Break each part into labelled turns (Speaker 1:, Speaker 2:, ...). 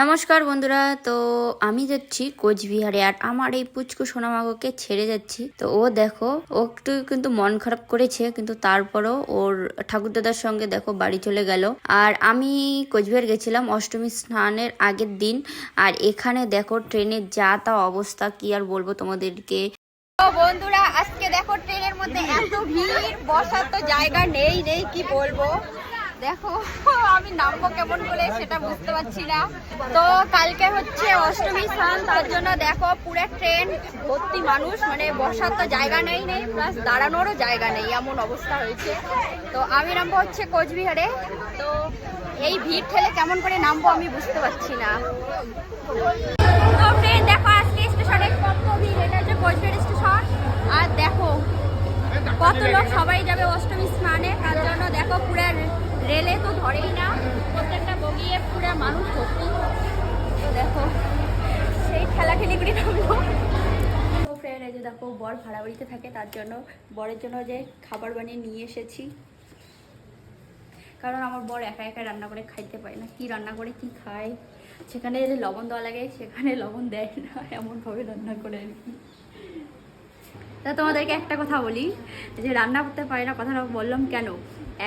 Speaker 1: নমস্কার বন্ধুরা, তো আমি যাচ্ছি কোচবিহারে। আর আমার এই পুচকু সোনামাকে ছেড়ে যাচ্ছি। তো ও দেখো, ও একটু কিন্তু মন খারাপ করেছে, কিন্তু তারপরও ওর ঠাকুরদাদার সঙ্গে দেখো বাড়ি চলে গেল। আর আমি কোচবিহার গেছিলাম অষ্টমী স্নানের আগের দিন। আর এখানে দেখো ট্রেনের যা তা অবস্থা, কি আর বলবো তোমাদেরকে।
Speaker 2: বন্ধুরা, আজকে দেখো ট্রেনের মধ্যে এত ভিড়, বসার তো জায়গা নেই কি বলবো। দেখো আমি নামবো কেমন করে সেটা বুঝতে পারছি না। তো কালকে হচ্ছে অষ্টমী স্নান, তার জন্য দেখো পুরো ট্রেন ভর্তি মানুষ, মানে বসার তো জায়গা নেই প্লাস দাঁড়ানোরও জায়গা নেই, এমন অবস্থা হয়েছে। তো আমি নামবো হচ্ছে কোচবিহারে। তো এই ভিড় ঠেলে কেমন করে নামবো আমি বুঝতে পারছি না। তো ট্রেন দেখো আজকে স্টেশনে কত ভিড়, এটা হচ্ছে কোচবিহার স্টেশন। আর দেখো কত লোক, সবাই যাবে অষ্টমী স্নানে, তার জন্য দেখো পুরো রেলে তো ধরেই না, প্রত্যেকটা বগিয়ে পুরো মানুষ ভর্তি। তো দেখো সেই ঠেলাঠেলি করে নামলো। তো ফ্রেন্ড, এই যে দেখো বর ভাড়া বাড়িতে থাকে, তার জন্য বরের জন্য যে খাবার বানিয়ে নিয়ে এসেছি, কারণ আমার বর একা একা রান্না করে খাইতে পারে না। কি রান্না করে কি খায়, সেখানে লবণ দেওয়া লাগে সেখানে লবণ দেয় না, এমনভাবে রান্না করে আর কি। তা তোমাদেরকে একটা কথা বলি, যে রান্না করতে পারে না, কথাটা বললাম কেন।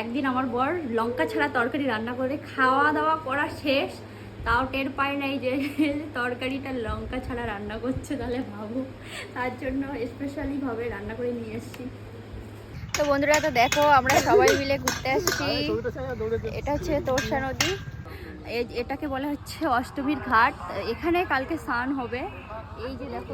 Speaker 2: একদিন আমার বর লঙ্কা ছাড়া তরকারি রান্না করে খাওয়া দাওয়া করা শেষ, তাও টের পায় নাই যে তরকারিটা লঙ্কা ছাড়া রান্না করছে, তাহলে ভাবো। তার জন্য স্পেশালিভাবে রান্না করে নিয়ে এসেছি। তো বন্ধুরা, তো দেখো আমরা সবাই মিলে ঘুরতে আসছি। এটা হচ্ছে তোরসা নদী, এটাকে বলা হচ্ছে অষ্টমীর ঘাট। এখানে কালকে স্নান হবে। এই যে দেখো,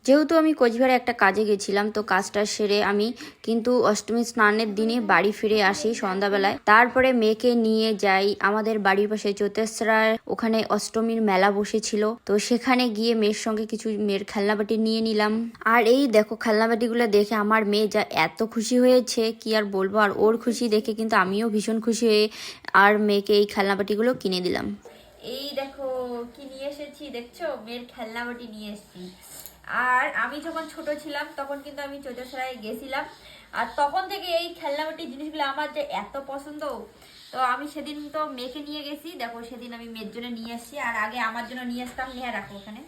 Speaker 1: যেহেতু আমি কোচবিহারে একটা কাজে গেছিলাম, তো কাজটা সেরে আমি কিন্তু অষ্টমী স্নানের দিনে বাড়ি ফিরে আসি সন্ধ্যাবেলায়। তারপরে মেয়েকে নিয়ে যাই আমাদের বাড়ির পাশে চৌতেসরায়, ওখানে অষ্টমীর মেলা বসেছিল। তো সেখানে গিয়ে মেয়ের সঙ্গে কিছু মেয়ের খেলনাবাটি নিয়ে নিলাম। আর এই দেখো খেলনাবাটিগুলো দেখে আমার মেয়ে যা এত খুশি হয়েছে, কি আর বলবো। আর ওর খুশি দেখে কিন্তু আমিও ভীষণ খুশি হয়ে আর মেয়েকে এই খেলনাবাটিগুলো কিনে দিলাম।
Speaker 2: এই দেখো কি নিয়ে এসেছি, দেখছো মেয়ের খেলনাবাটি নিয়ে এসেছি। আর আমি যখন ছোট ছিলাম তখন কিন্তু আমি চৌদ্দশরায় গেছিলাম, আর তখন থেকে এই খেলনাবাটি জিনিসগুলো আমার যে এত পছন্দ। তো আমি সেদিন তো মেয়েকে নিয়ে গেছি, দেখো সেদিন আমি মেয়ের জন্য নিয়ে আসছি, আর আগে আমার জন্য নিয়ে আসতাম। নিয়ে রাখো ওখানে।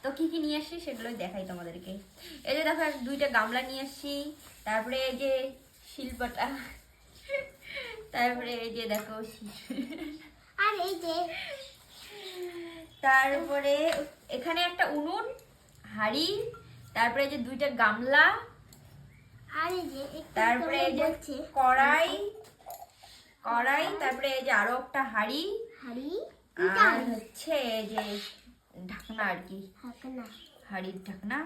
Speaker 2: তো কি কি নিয়ে আসছি সেগুলোই দেখাই তোমাদেরকে। এই যে দেখো দুইটা গামলা নিয়ে আসছি, তারপরে এই যে শিলপাটা, তারপরে এই যে দেখো আর এই যে, তারপরে এখানে একটা উনুন, হাঁড়ি, তারপরে যে দুইটা গামলা, আর এই যে তারপরে এই যে কড়াই, তারপরে এই যে আরো একটা হাঁড়ি, আর হচ্ছে এই যে ঢাকনা আর কি, হাঁড়ির ঢাকনা।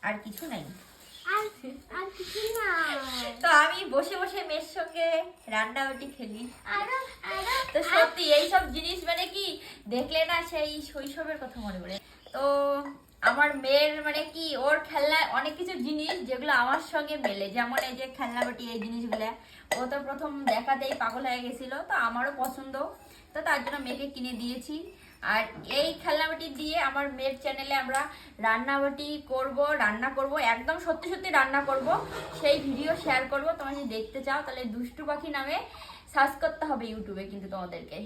Speaker 2: আর কিছু নাই, তো আমি বসে বসে মেয়ের সঙ্গে রান্নাবাটি খেলি। তো সত্যি এইসব জিনিস মানে কি দেখলে না সেই শৈশবের কথা মনে পড়ে। তো আমার মেয়ের মানে কি ওর খেলনা অনেক কিছু জিনিস যেগুলো আমার সঙ্গে মেলে, যেমন এই যে খেলনাবাটি, এই জিনিসগুলা ও তো প্রথম দেখাতেই পাগল হয়ে গেছিল, তো আমারও পছন্দ, তো তার জন্য মেয়েকে কিনে দিয়েছি। আর এই খেলনাবাটি দিয়ে আমার মেয়ের চ্যানেলে আমরা রান্নাবাটি রান্না করব, একদম সত্যি সত্যি রান্না করব, সেই ভিডিও শেয়ার করব। তোমরা যদি দেখতে চাও তাহলে দুষ্টু পাখি নামে সার্চ করতে হবে ইউটিউবে কিন্তু তোমাদেরকে।